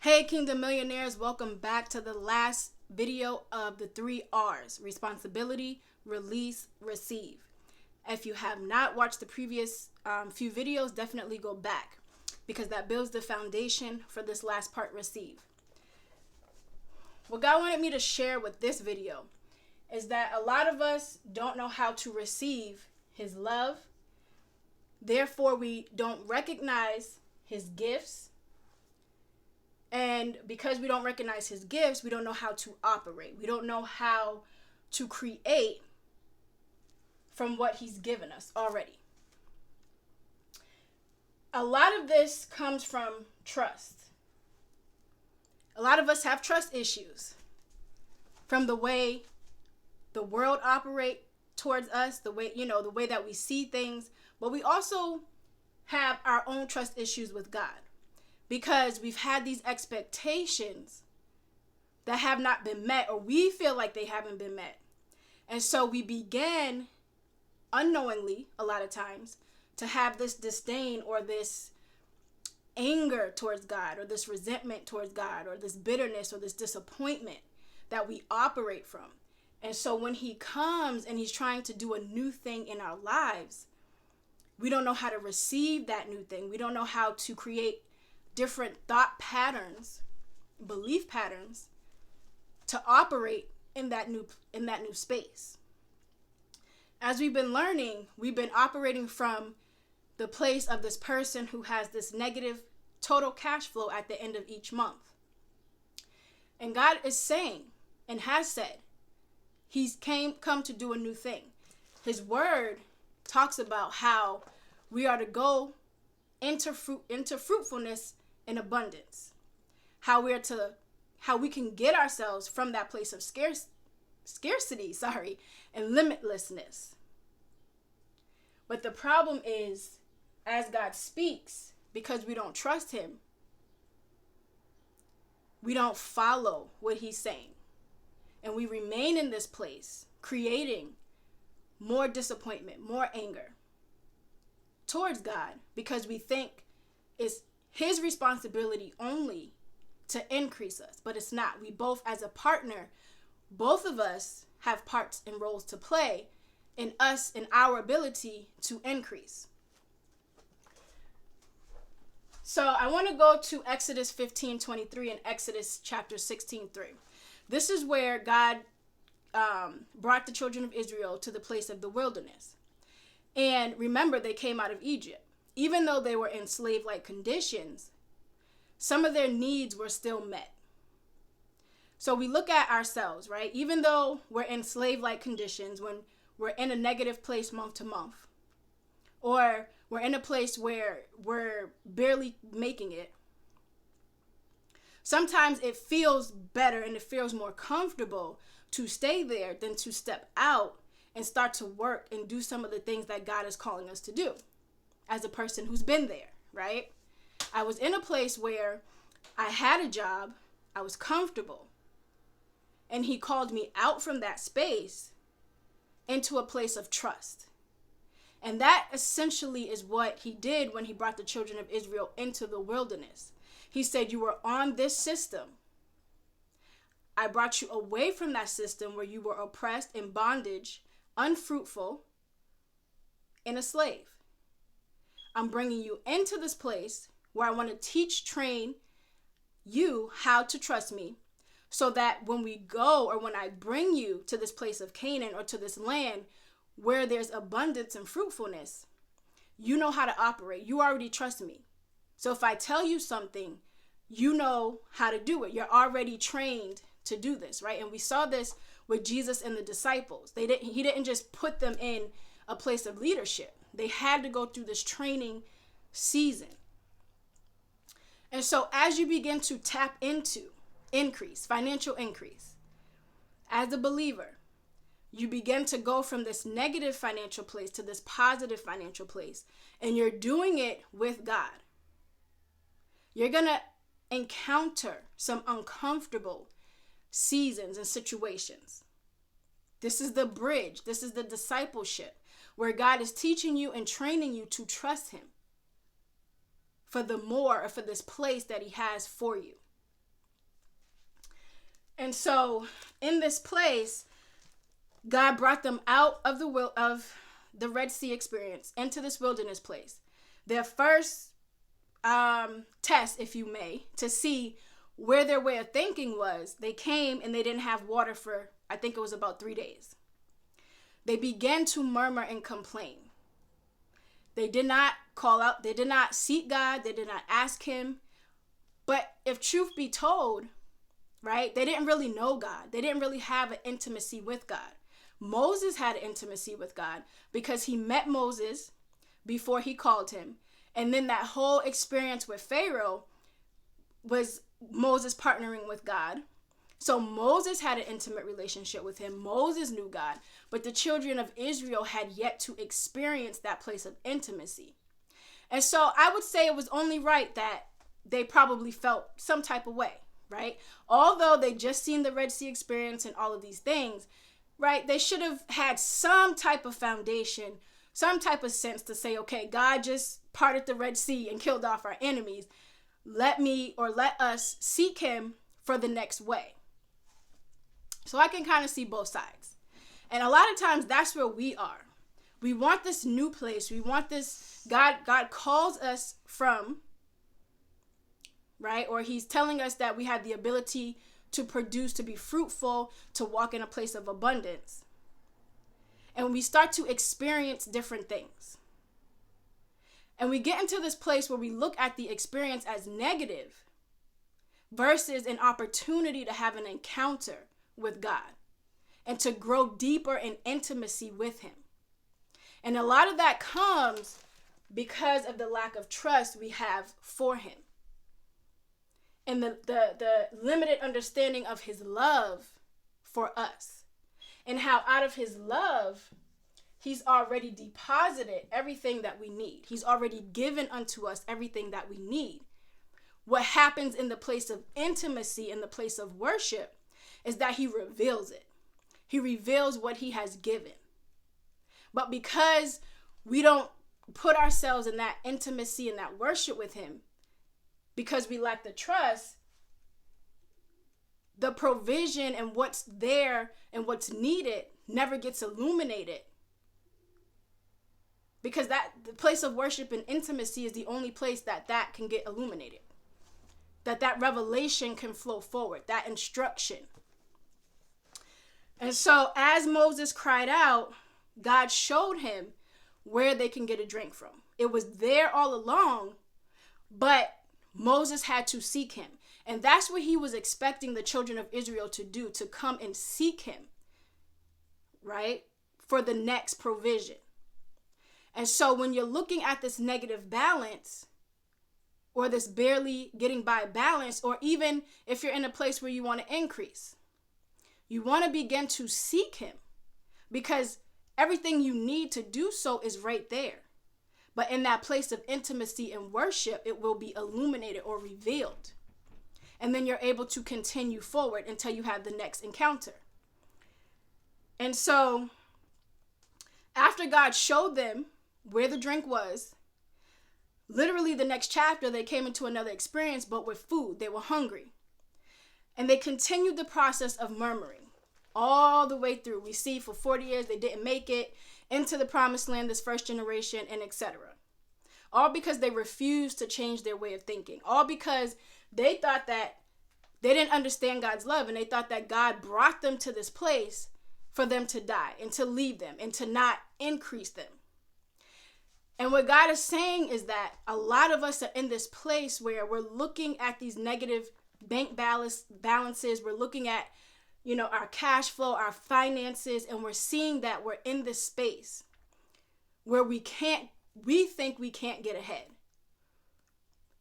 Hey Kingdom Millionaires, welcome back to the last video of the 3 R's: responsibility, release, receive. If you have not watched the previous few videos, definitely go back because that builds the foundation for this last part, receive. What God wanted me to share with this video is that a lot of us don't know how to receive His love. Therefore, we don't recognize His gifts. And because we don't recognize His gifts, we don't know how to operate. We don't know how to create from what He's given us already. A lot of this comes from trust. A lot of us have trust issues from the way the world operates towards us, the way that we see things, but we also have our own trust issues with God. Because we've had these expectations that have not been met, or we feel like they haven't been met. And so we began unknowingly, a lot of times, to have this disdain or this anger towards God, or this resentment towards God, or this bitterness or this disappointment that we operate from. And so when He comes and He's trying to do a new thing in our lives, we don't know how to receive that new thing. We don't know how to create different thought patterns, belief patterns to operate in that new space. As we've been learning, we've been operating from the place of this person who has this negative total cash flow at the end of each month. And God is saying and has said He's come to do a new thing. His word talks about how we are to go into fruitfulness in abundance, how we can get ourselves from that place of scarcity and limitlessness. But the problem is, as God speaks, because we don't trust Him, we don't follow what He's saying, and we remain in this place, creating more disappointment, more anger towards God, because we think it's His responsibility only to increase us, but it's not. We both, as a partner, both of us have parts and roles to play in us and our ability to increase. So I want to go to Exodus 15:23 and Exodus chapter 16:3. This is where God brought the children of Israel to the place of the wilderness. And remember, they came out of Egypt. Even though they were in slave-like conditions, some of their needs were still met. So we look at ourselves, right? Even though we're in slave-like conditions, when we're in a negative place month to month, or we're in a place where we're barely making it, sometimes it feels better and it feels more comfortable to stay there than to step out and start to work and do some of the things that God is calling us to do. As a person who's been there, right? I was in a place where I had a job, I was comfortable, and He called me out from that space into a place of trust. And that essentially is what He did when He brought the children of Israel into the wilderness. He said, you were on this system. I brought you away from that system where you were oppressed, in bondage, unfruitful, and a slave. I'm bringing you into this place where I want to train you how to trust me, so that when we go, or when I bring you to this place of Canaan, or to this land where there's abundance and fruitfulness, you know how to operate. You already trust me. So if I tell you something, you know how to do it. You're already trained to do this, right? And we saw this with Jesus and the disciples. He didn't just put them in a place of leadership. They had to go through this training season. And so as you begin to tap into financial increase, as a believer, you begin to go from this negative financial place to this positive financial place. And you're doing it with God. You're going to encounter some uncomfortable seasons and situations. This is the bridge. This is the discipleship, where God is teaching you and training you to trust Him for the more, or for this place that He has for you. And so in this place, God brought them out of the Red Sea experience into this wilderness place. Their first test, if you may, to see where their way of thinking was, they came and they didn't have water for, I think it was about 3 days. They began to murmur and complain. They did not call out, they did not seek God, they did not ask him. But if truth be told, right, they didn't really know God. They didn't really have an intimacy with God. Moses had an intimacy with God because he met Moses before he called him. And then that whole experience with Pharaoh was Moses partnering with God. So Moses had an intimate relationship with him. Moses knew God. But the children of Israel had yet to experience that place of intimacy. And so I would say it was only right that they probably felt some type of way, right? Although they just seen the Red Sea experience and all of these things, right? They should have had some type of foundation, some type of sense to say, okay, God just parted the Red Sea and killed off our enemies. Let us seek him for the next way. So I can kind of see both sides. And a lot of times that's where we are. We want this new place. We want this, God calls us from, right? Or he's telling us that we have the ability to produce, to be fruitful, to walk in a place of abundance. And we start to experience different things. And we get into this place where we look at the experience as negative versus an opportunity to have an encounter with God and to grow deeper in intimacy with him. And a lot of that comes because of the lack of trust we have for him. And the limited understanding of his love for us. And how out of his love, he's already deposited everything that we need. He's already given unto us everything that we need. What happens in the place of intimacy, in the place of worship, is that he reveals it. He reveals what he has given. But because we don't put ourselves in that intimacy and that worship with him, because we lack the trust, the provision and what's there and what's needed never gets illuminated. Because the place of worship and intimacy is the only place that can get illuminated. That revelation can flow forward, that instruction. And so as Moses cried out, God showed him where they can get a drink from. It was there all along, but Moses had to seek him. And that's what he was expecting the children of Israel to do, to come and seek him, right? For the next provision. And so when you're looking at this negative balance, or this barely getting by balance, or even if you're in a place where you want to increase, you want to begin to seek him, because everything you need to do so is right there. But in that place of intimacy and worship, it will be illuminated or revealed. And then you're able to continue forward until you have the next encounter. And so after God showed them where the drink was, literally the next chapter, they came into another experience, but with food. They were hungry. And they continued the process of murmuring all the way through. We see for 40 years they didn't make it into the promised land, this first generation, and etc. All because they refused to change their way of thinking. All because they thought that they didn't understand God's love, and they thought that God brought them to this place for them to die and to leave them and to not increase them. And what God is saying is that a lot of us are in this place where we're looking at these negative bank balances. We're looking at, our cash flow, our finances, and we're seeing that we're in this space where we think we can't get ahead.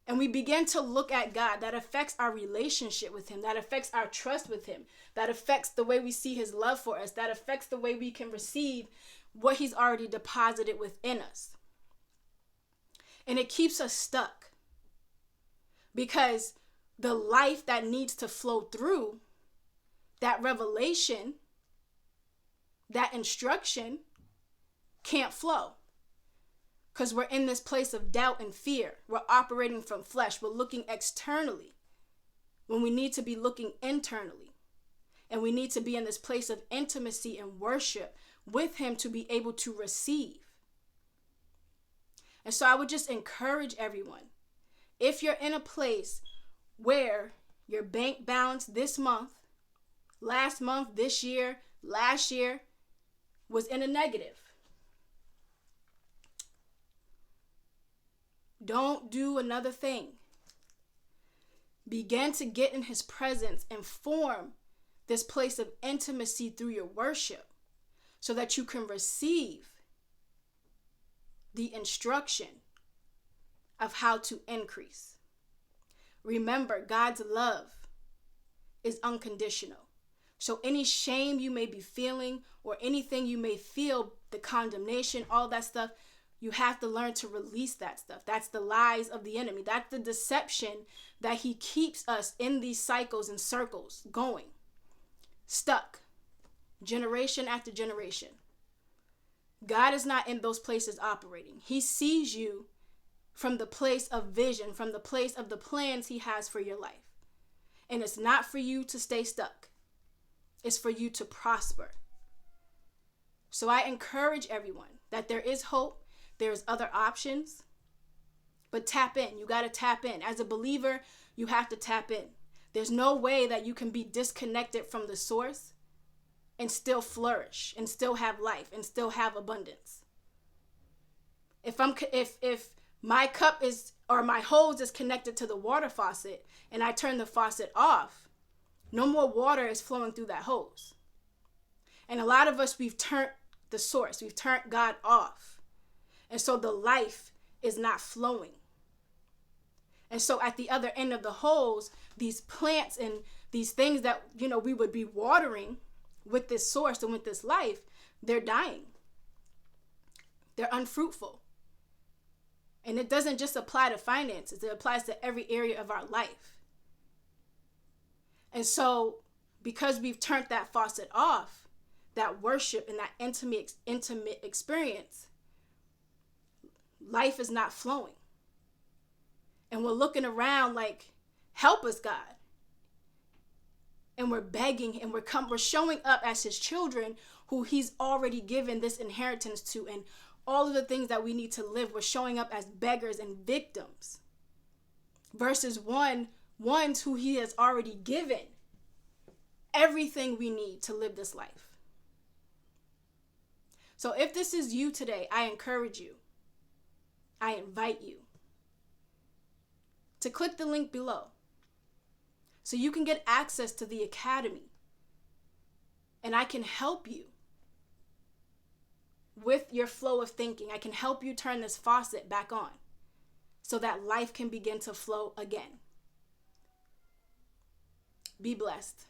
And we begin to look at God. That affects our relationship with him. That affects our trust with him. That affects the way we see his love for us. That affects the way we can receive what he's already deposited within us. And it keeps us stuck. Because the life that needs to flow through, that revelation, that instruction can't flow. Because we're in this place of doubt and fear. We're operating from flesh. We're looking externally when we need to be looking internally. And we need to be in this place of intimacy and worship with him to be able to receive. And so I would just encourage everyone, if you're in a place where your bank balance this month, last month, this year, last year was in a negative, don't do another thing. Begin to get in his presence and form this place of intimacy through your worship so that you can receive the instruction of how to increase. Remember, God's love is unconditional. So any shame you may be feeling or anything you may feel, the condemnation, all that stuff, you have to learn to release that stuff. That's the lies of the enemy. That's the deception that he keeps us in these cycles and circles going, stuck, generation after generation. God is not in those places operating. He sees you from the place of vision, from the place of the plans he has for your life. And it's not for you to stay stuck. It's for you to prosper. So I encourage everyone that there is hope. There's other options. But tap in. You got to tap in. As a believer, you have to tap in. There's no way that you can be disconnected from the source and still flourish and still have life and still have abundance. If my cup is, or my hose is connected to the water faucet and I turn the faucet off, no more water is flowing through that hose. And a lot of us, we've turned the source, we've turned God off. And so the life is not flowing. And so at the other end of the hose, these plants and these things that, we would be watering with this source and with this life, they're dying. They're unfruitful. And it doesn't just apply to finances. It applies to every area of our life. And so because we've turned that faucet off, that worship and that intimate experience, life is not flowing. And we're looking around like, help us, God. And we're begging and we're showing up as his children who he's already given this inheritance to, and all of the things that we need to live. We're showing up as beggars and victims versus ones who he has already given everything we need to live this life. So if this is you today, I encourage you, I invite you to click the link below so you can get access to the academy, and I can help you with your flow of thinking. I can help you turn this faucet back on so that life can begin to flow again. Be blessed.